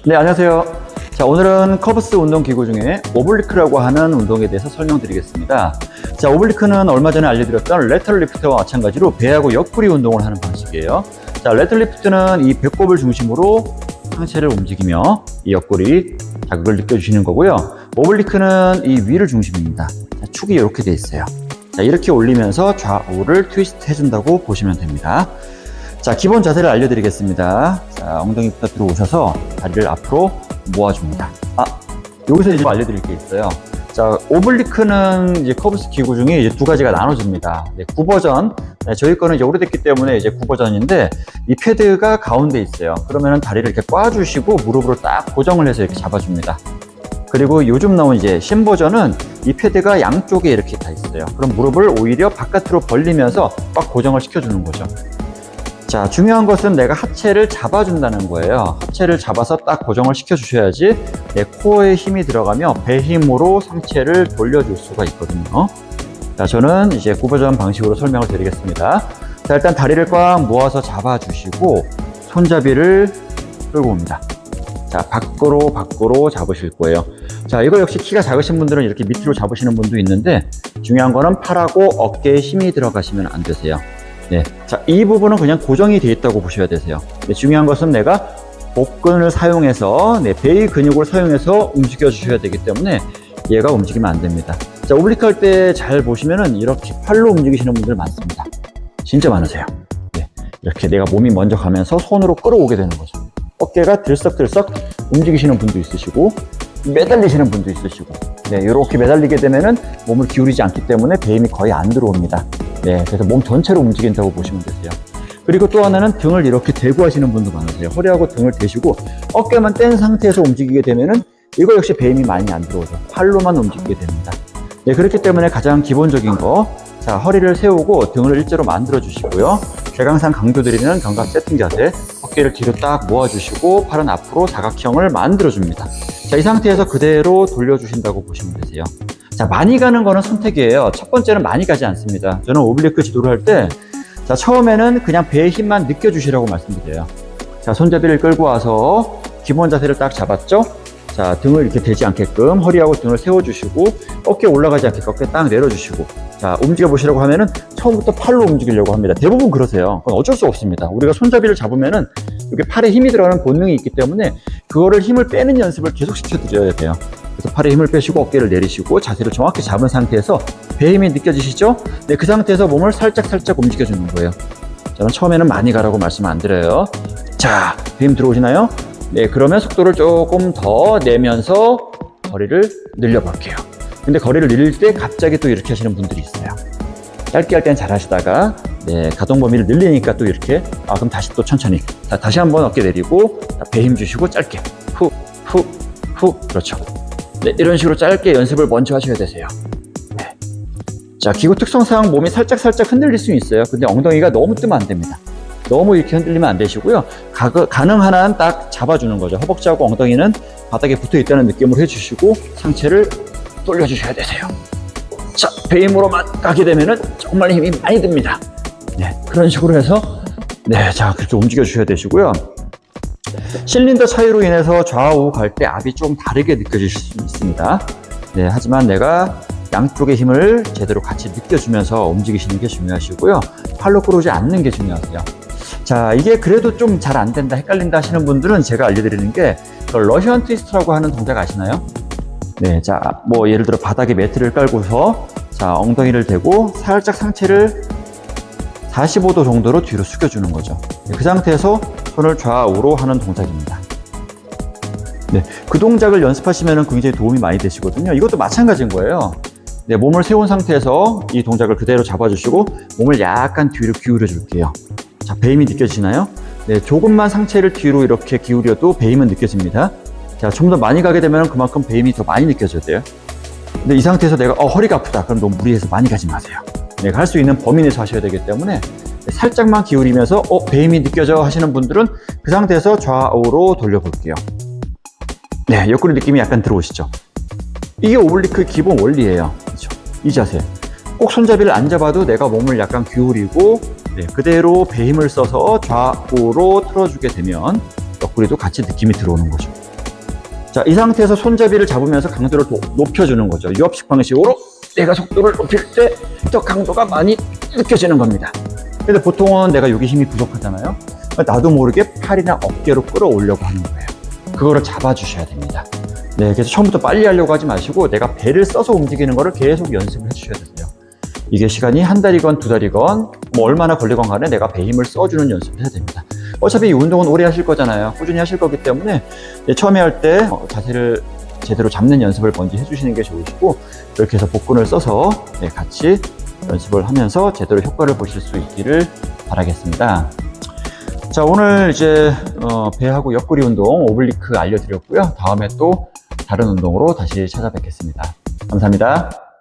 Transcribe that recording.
네, 안녕하세요. 자, 오늘은 커브스 운동 기구 중에 오블리크라고 하는 운동에 대해서 설명드리겠습니다. 자, 오블리크는 얼마 전에 알려드렸던 레터럴 리프트와 마찬가지로 배하고 옆구리 운동을 하는 방식이에요. 자, 레터럴 리프트는 이 배꼽을 중심으로 상체를 움직이며 이 옆구리 자극을 느껴주시는 거고요. 오블리크는 이 위를 중심입니다. 자, 축이 이렇게 돼 있어요. 자, 이렇게 올리면서 좌우를 트위스트 해준다고 보시면 됩니다. 자, 기본 자세를 알려드리겠습니다. 자, 엉덩이부터 들어오셔서 다리를 앞으로 모아줍니다. 여기서 이제 알려드릴 게 있어요. 자, 오블리크는 이제 커브스 기구 중에 이제 두 가지가 나눠집니다. 네, 9버전. 네, 저희 거는 이제 오래됐기 때문에 이제 9버전인데 이 패드가 가운데 있어요. 그러면은 다리를 이렇게 꽈주시고 무릎으로 딱 고정을 해서 이렇게 잡아줍니다. 그리고 요즘 나온 이제 신버전은 이 패드가 양쪽에 이렇게 다 있어요. 그럼 무릎을 오히려 바깥으로 벌리면서 꽉 고정을 시켜주는 거죠. 자, 중요한 것은 내가 하체를 잡아준다는 거예요. 하체를 잡아서 딱 고정을 시켜주셔야지 내 코어에 힘이 들어가며 배 힘으로 상체를 돌려줄 수가 있거든요. 자, 저는 이제 9버전 방식으로 설명을 드리겠습니다. 자, 일단 다리를 꽉 모아서 잡아주시고 손잡이를 끌고 옵니다. 자, 밖으로 잡으실 거예요. 자, 이거 역시 키가 작으신 분들은 이렇게 밑으로 잡으시는 분도 있는데 중요한 거는 팔하고 어깨에 힘이 들어가시면 안 되세요. 네. 자, 이 부분은 그냥 고정이 되어 있다고 보셔야 되세요. 네, 중요한 것은 내가 복근을 사용해서 배의 근육을 사용해서 움직여 주셔야 되기 때문에 얘가 움직이면 안 됩니다. 자, 오블리크 할 때 잘 보시면은 이렇게 팔로 움직이시는 분들 많습니다. 진짜 많으세요. 네, 이렇게 내가 몸이 먼저 가면서 손으로 끌어오게 되는 거죠. 어깨가 들썩들썩 움직이시는 분도 있으시고 매달리시는 분도 있으시고, 네, 이렇게 매달리게 되면은 몸을 기울이지 않기 때문에 배힘이 거의 안 들어옵니다. 네, 그래서 몸 전체로 움직인다고 보시면 되세요. 그리고 또 하나는 등을 이렇게 대고 하시는 분도 많으세요. 허리하고 등을 대시고 어깨만 뗀 상태에서 움직이게 되면은 이거 역시 배힘이 많이 안 들어오죠. 팔로만 움직이게 됩니다. 네, 그렇기 때문에 가장 기본적인 거, 자, 허리를 세우고 등을 일자로 만들어 주시고요. 제가 항상 강조드리는 견갑 세팅 자세, 어깨를 뒤로 딱 모아주시고 팔은 앞으로 사각형을 만들어 줍니다. 자, 이 상태에서 그대로 돌려주신다고 보시면 되세요. 자, 많이 가는 거는 선택이에요. 첫 번째는 많이 가지 않습니다. 저는 오블리크 지도를 할 때, 자, 처음에는 그냥 배의 힘만 느껴주시라고 말씀드려요. 자, 손잡이를 끌고 와서 기본 자세를 딱 잡았죠? 자, 등을 이렇게 대지 않게끔 허리하고 등을 세워주시고 어깨 올라가지 않게 어깨 딱 내려주시고, 자, 움직여 보시라고 하면은 처음부터 팔로 움직이려고 합니다. 대부분 그러세요. 그건 어쩔 수 없습니다. 우리가 손잡이를 잡으면은 이렇게 팔에 힘이 들어가는 본능이 있기 때문에 그거를 힘을 빼는 연습을 계속 시켜드려야 돼요. 그래서 팔에 힘을 빼시고 어깨를 내리시고 자세를 정확히 잡은 상태에서 배 힘이 느껴지시죠? 네, 그 상태에서 몸을 살짝 움직여주는 거예요. 저는 처음에는 많이 가라고 말씀 안 드려요. 자, 배 힘 들어오시나요? 네, 그러면 속도를 조금 더 내면서 거리를 늘려볼게요. 근데 거리를 늘릴 때 갑자기 또 이렇게 하시는 분들이 있어요. 짧게 할 땐 잘 하시다가, 네, 가동 범위를 늘리니까 또 이렇게, 그럼 다시 또 천천히. 자, 다시 한번 어깨 내리고, 배 힘 주시고 짧게. 후. 그렇죠. 네, 이런 식으로 짧게 연습을 먼저 하셔야 되세요. 네. 자, 기구 특성상 몸이 살짝 흔들릴 수 있어요. 근데 엉덩이가 너무 뜨면 안 됩니다. 너무 이렇게 흔들리면 안 되시고요. 가능한 한 딱 잡아주는 거죠. 허벅지하고 엉덩이는 바닥에 붙어 있다는 느낌으로 해주시고 상체를 돌려주셔야 되세요. 자, 배 힘으로만 가게 되면은 정말 힘이 많이 듭니다. 네, 그런 식으로 해서, 네, 자, 그렇게 움직여 주셔야 되시고요. 실린더 차이로 인해서 좌우 갈 때 압이 좀 다르게 느껴질 수 있습니다. 네, 하지만 내가 양쪽의 힘을 제대로 같이 느껴주면서 움직이시는 게 중요하시고요. 팔로 끌어오지 않는 게 중요하세요. 자, 이게 그래도 좀 잘 안 된다, 헷갈린다 하시는 분들은 제가 알려드리는 게 러시안 트위스트라고 하는 동작 아시나요? 네, 자, 뭐 예를 들어 바닥에 매트를 깔고서, 자, 엉덩이를 대고 살짝 상체를 45도 정도로 뒤로 숙여주는 거죠. 네, 그 상태에서 손을 좌우로 하는 동작입니다. 네, 그 동작을 연습하시면 굉장히 도움이 많이 되시거든요. 이것도 마찬가지인 거예요. 네, 몸을 세운 상태에서 이 동작을 그대로 잡아주시고 몸을 약간 뒤로 기울여 줄게요. 자, 배힘이 느껴지시나요? 네, 조금만 상체를 뒤로 이렇게 기울여도 배힘은 느껴집니다. 자, 좀 더 많이 가게 되면 그만큼 배힘이 더 많이 느껴져야 돼요. 근데 이 상태에서 내가 허리가 아프다, 그럼 너무 무리해서 많이 가지 마세요. 내가 할 수 있는 범위 내에서 하셔야 되기 때문에 살짝만 기울이면서 배힘이 느껴져 하시는 분들은 그 상태에서 좌우로 돌려볼게요. 네, 옆구리 느낌이 약간 들어오시죠? 이게 오블리크의 기본 원리예요. 그렇죠? 이 자세. 꼭 손잡이를 안 잡아도 내가 몸을 약간 기울이고, 네, 그대로 배 힘을 써서 좌우로 틀어주게 되면 옆구리도 같이 느낌이 들어오는 거죠. 자, 이 상태에서 손잡이를 잡으면서 강도를 높여주는 거죠. 유압식 방식으로 내가 속도를 높일 때 더 강도가 많이 느껴지는 겁니다. 근데 보통은 내가 여기 힘이 부족하잖아요. 나도 모르게 팔이나 어깨로 끌어오려고 하는 거예요. 그거를 잡아주셔야 됩니다. 네, 그래서 처음부터 빨리 하려고 하지 마시고 내가 배를 써서 움직이는 거를 계속 연습을 해주셔야 되세요. 이게 시간이 한 달이건 두 달이건 뭐 얼마나 걸리건 간에 내가 배 힘을 써주는 연습을 해야 됩니다. 어차피 이 운동은 오래 하실 거잖아요. 꾸준히 하실 거기 때문에 처음에 할 때 자세를 제대로 잡는 연습을 먼저 해주시는 게 좋으시고, 이렇게 해서 복근을 써서 같이 연습을 하면서 제대로 효과를 보실 수 있기를 바라겠습니다. 자, 오늘 이제 배하고 옆구리 운동 오블리크 알려드렸고요. 다음에 또 다른 운동으로 다시 찾아뵙겠습니다. 감사합니다.